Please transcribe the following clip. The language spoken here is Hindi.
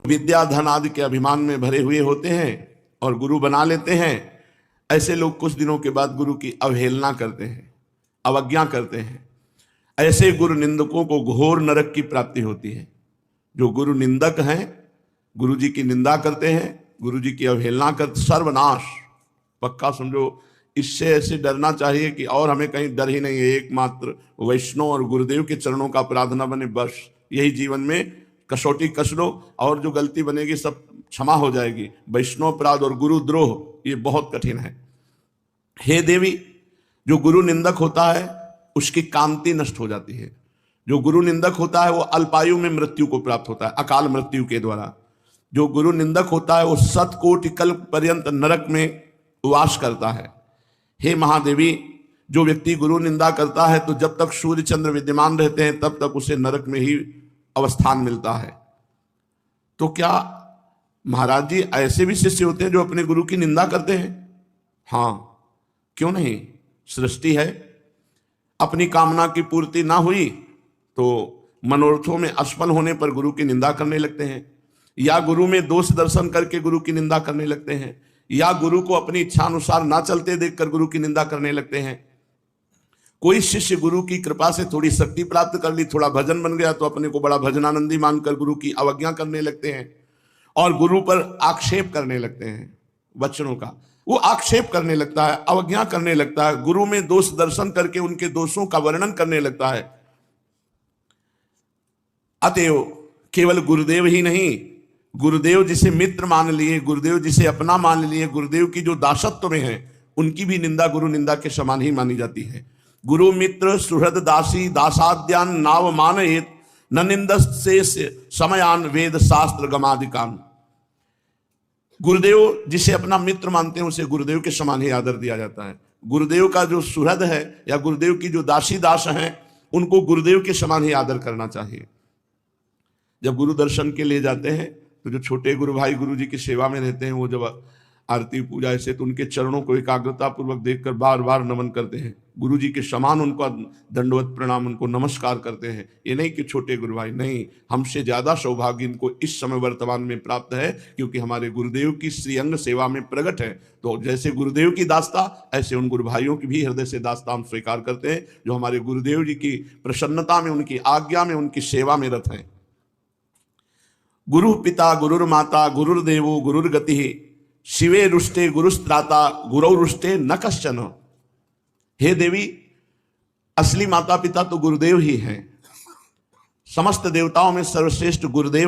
विद्या धन आदि के अभिमान में भरे हुए होते हैं और गुरु बना लेते हैं। ऐसे लोग कुछ दिनों के बाद गुरु की अवहेलना करते हैं, अवज्ञा करते हैं। ऐसे गुरु निंदकों को घोर नरक की प्राप्ति होती है। जो गुरु निंदक हैं, गुरु जी की निंदा करते हैं, गुरु जी की अवहेलना करते, सर्वनाश पक्का समझो। इससे ऐसे डरना चाहिए कि और हमें कहीं डर ही नहीं है, एकमात्र वैष्णव और गुरुदेव के चरणों का अपराध न बने, बस यही जीवन में कसौटी कस लो और जो गलती बनेगी सब क्षमा हो जाएगी। वैष्णव अपराध और गुरुद्रोह ये बहुत कठिन है। हे देवी, जो गुरु निंदक होता है उसकी कांति नष्ट हो जाती है। जो गुरु निंदक होता है वो अल्पायु में मृत्यु को प्राप्त होता है, अकाल मृत्यु के द्वारा। जो गुरु निंदक होता है वो 7 कोटि कल्प पर्यंत नरक में वास करता है। हे महादेवी, जो व्यक्ति गुरु निंदा करता है तो जब तक सूर्य चंद्र विद्यमान रहते हैं तब तक उसे नरक में ही अवस्थान मिलता है। तो क्या महाराज जी ऐसे भी शिष्य होते हैं जो अपने गुरु की निंदा करते हैं? हाँ, क्यों नहीं। सृष्टि है, अपनी कामना की पूर्ति ना हुई तो मनोरथों में असफल होने पर गुरु की निंदा करने लगते हैं, या गुरु में दोष दर्शन करके गुरु की निंदा करने लगते हैं, या गुरु को अपनी इच्छा अनुसार ना चलते देखकर गुरु की निंदा करने लगते हैं। कोई शिष्य गुरु की कृपा से थोड़ी शक्ति प्राप्त कर ली, थोड़ा भजन बन गया तो अपने को बड़ा भजनानंदी मानकर गुरु की अवज्ञा करने लगते हैं और गुरु पर आक्षेप करने लगते हैं। वचनों का वो आक्षेप करने लगता है, अवज्ञा करने लगता है, गुरु में दोष दर्शन करके उनके दोषों का वर्णन करने लगता है। अतएव केवल गुरुदेव ही नहीं, गुरुदेव जिसे मित्र मान लिए, गुरुदेव जिसे अपना मान लिए, गुरुदेव की जो दासत्व में है उनकी भी निंदा गुरु निंदा के समान ही मानी जाती है। गुरु मित्र सुहृद दासी दासाद्यान नाव मानयेत न निंदस्य समयान वेद शास्त्र गमादिकान। गुरुदेव जिसे अपना मित्र मानते हैं उसे गुरुदेव के समान ही आदर दिया जाता है। गुरुदेव का जो सुहृद है या गुरुदेव की जो दासी दास हैं उनको गुरुदेव के समान ही आदर करना चाहिए। जब गुरु दर्शन के लिए जाते हैं तो जो छोटे गुरु भाई गुरु जी की सेवा में रहते हैं वो जब आरती पूजा ऐसे तो उनके चरणों को एकाग्रता पूर्वक देखकर बार बार नमन करते हैं, गुरु जी के समान उनको दंडवत प्रणाम, उनको नमस्कार करते हैं। ये नहीं कि छोटे गुरु भाई, नहीं, हमसे ज्यादा सौभाग्य इनको इस समय वर्तमान में प्राप्त है क्योंकि हमारे गुरुदेव की श्रीअंग सेवा में प्रकट है। तो जैसे गुरुदेव की दास्ता ऐसे उन गुरु भाइयों की भी हृदय से दास्ता हम स्वीकार करते हैं जो हमारे गुरुदेव जी की प्रसन्नता में, उनकी आज्ञा में, उनकी सेवा में रत हैं। गुरु पिता गुरुर्माता गुरुर्देवो गुरुर्गति शिवे रुष्टे गुरुस्त्राता गुरौ रुष्टे न कश्चन। हे देवी, असली माता पिता तो गुरुदेव ही हैं। समस्त देवताओं में सर्वश्रेष्ठ गुरुदेव